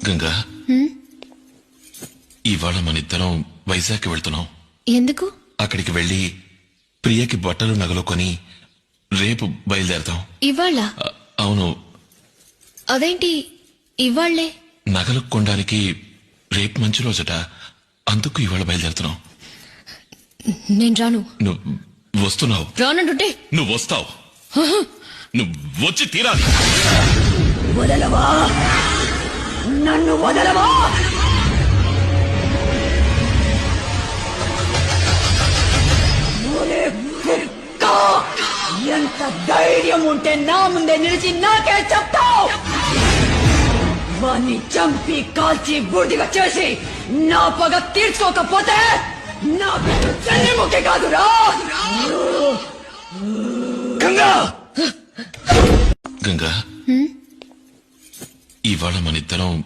గంగా ఇవాళ మన ఇద్దరం వైజాగ్ వెళ్తున్నాం. ఎందుకు? అక్కడికి వెళ్లి ప్రియకి బట్టలు నగలు కొని రేపు బయలుదేరతాం. ఇవాళ? అవును. అదేంటి ఇవాళ్లే? నగలు కొనడానికి రేపు మంచి రోజట, అందుకు ఇవాళ బయలుదేరుతున్నాం. నేను రాను. నువ్వు వస్తున్నావు. రానంటుంటే నువ్వు వస్తావు. నువ్వు వచ్చి తీరాలి. వదలవా, నన్ను వదలవా. ఎంత ధైర్యం ఉంటే నా ముందే నిలిచి నాకే చెప్తావు? వాణ్ణి చంపి కాల్చి బూడిగా చేసి నా పగ తీర్చుకోకపోతే నాకు చెల్లిముఖి కాదురా. గంగా గంగా ఇవాళ మన ఇద్దరం